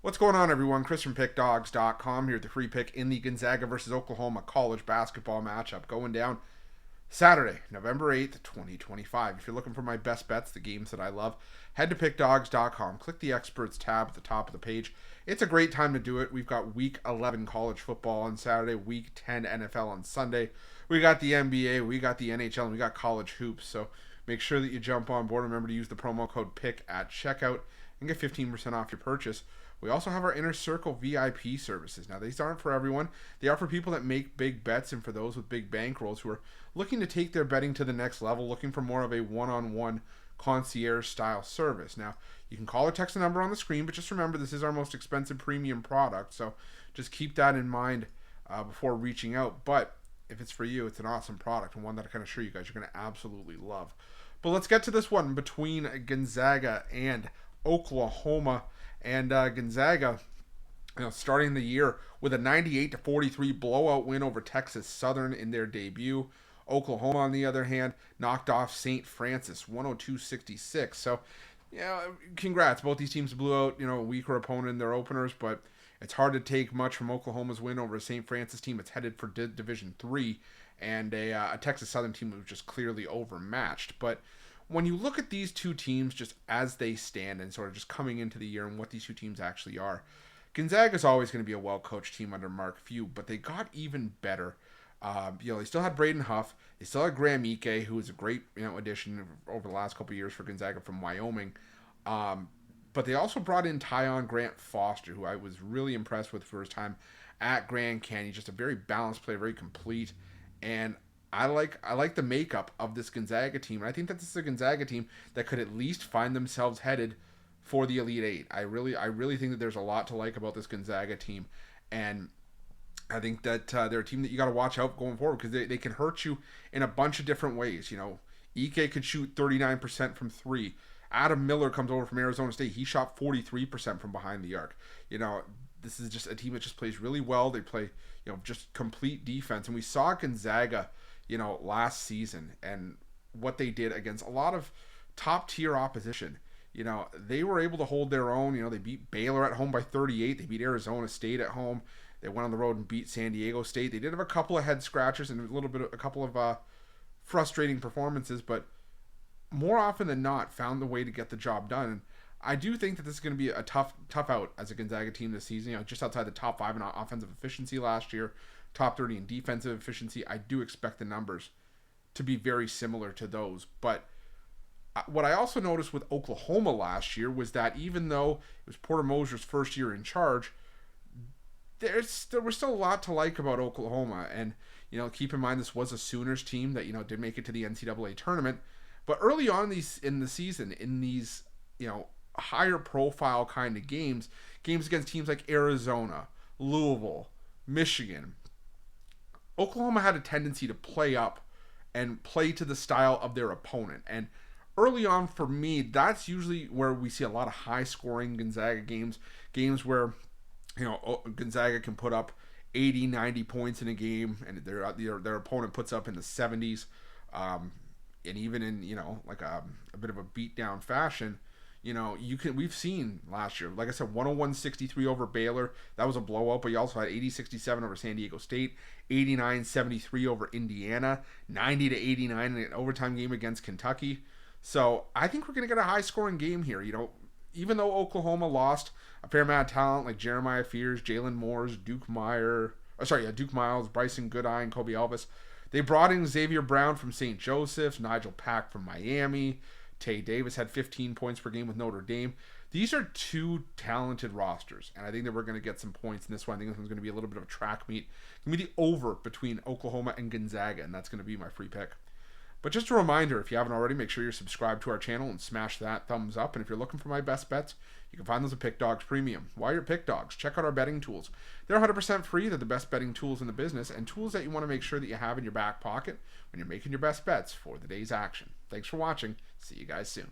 What's going on, everyone? Chris from Pickdawgz.com here with the free pick in the Gonzaga versus Oklahoma college basketball matchup going down Saturday, November 8th, 2025. If you're looking for my best bets, the games that I love, head to Pickdawgz.com. Click the Experts tab at the top of the page. It's a great time to do it. We've got Week 11 college football on Saturday, Week 10 NFL on Sunday. We got the NBA, we got the NHL, and we got college hoops. So make sure that you jump on board. Remember to use the promo code PICK at checkout and get 15% off your purchase. We also have our Inner Circle VIP services. Now, these aren't for everyone. They are for people that make big bets and for those with big bankrolls who are looking to take their betting to the next level, looking for more of a one-on-one concierge-style service. Now, you can call or text the number on the screen, but just remember this is our most expensive premium product, so just keep that in mind before reaching out. But if it's for you, it's an awesome product and one that I can assure you guys you're going to absolutely love. But let's get to this one between Gonzaga and Oklahoma. And Gonzaga, starting the year with a 98-43 blowout win over Texas Southern in their debut. Oklahoma, on the other hand, knocked off St. Francis 102-66. So, congrats. Both these teams blew out, a weaker opponent in their openers, but it's hard to take much from Oklahoma's win over a St. Francis team that's headed for Division III and a Texas Southern team that was just clearly overmatched. But when you look at these two teams just as they stand and sort of just coming into the year and what these two teams actually are, Gonzaga is always going to be a well-coached team under Mark Few, but they got even better. They still had Braden Huff. They still had Graham Ike, who was a great addition over the last couple of years for Gonzaga from Wyoming. But they also brought in Tyon Grant Foster, who I was really impressed with for his time at Grand Canyon. Just a very balanced player, very complete, and I like the makeup of this Gonzaga team. And I think that this is a Gonzaga team that could at least find themselves headed for the Elite Eight. I really think that there's a lot to like about this Gonzaga team. And I think that they're a team that you got to watch out going forward because they can hurt you in a bunch of different ways. Ike could shoot 39% from three. Adam Miller comes over from Arizona State. He shot 43% from behind the arc. This is just a team that just plays really well. They play, just complete defense. And we saw Gonzaga last season and what they did against a lot of top tier opposition. They were able to hold their own. They beat Baylor at home by 38. They beat Arizona State at home. They went on the road and beat San Diego State. They did have a couple of head scratchers and a couple of frustrating performances, but more often than not found the way to get the job done. And I do think that this is going to be a tough out as a Gonzaga team this season. Just outside the top 5 in offensive efficiency last year, top 30 in defensive efficiency. I do expect the numbers to be very similar to those. But what I also noticed with Oklahoma last year was that even though it was Porter Moser's first year in charge, there was still a lot to like about Oklahoma. And, keep in mind this was a Sooners team that, did make it to the NCAA tournament. But early on in the season, in these, higher profile kind of games against teams like Arizona, Louisville, Michigan, Oklahoma had a tendency to play up and play to the style of their opponent. And early on for me, that's usually where we see a lot of high-scoring Gonzaga games where, Gonzaga can put up 80, 90 points in a game, and their opponent puts up in the 70s, and even in, a bit of a beat-down fashion. We've seen last year, like I said, 101-63 over Baylor. That was a blowout, but you also had 80-67 over San Diego State, 89-73 over Indiana, 90-89 in an overtime game against Kentucky. So I think we're going to get a high-scoring game here. Even though Oklahoma lost a fair amount of talent like Jeremiah Fears, Jalen Moores, Duke Miles, Bryson Goodine, and Kobe Elvis, they brought in Xavier Brown from St. Joseph's, Nigel Pack from Miami. Tay Davis had 15 points per game with Notre Dame. These are two talented rosters, and I think that we're going to get some points in this one. I think this one's going to be a little bit of a track meet. It's going to be the over between Oklahoma and Gonzaga, and that's going to be my free pick. But just a reminder, if you haven't already, make sure you're subscribed to our channel and smash that thumbs up. And if you're looking for my best bets, you can find those at Pickdawgz Premium. While you're at Pickdawgz, check out our betting tools. They're 100% free. They're the best betting tools in the business and tools that you want to make sure that you have in your back pocket when you're making your best bets for the day's action. Thanks for watching. See you guys soon.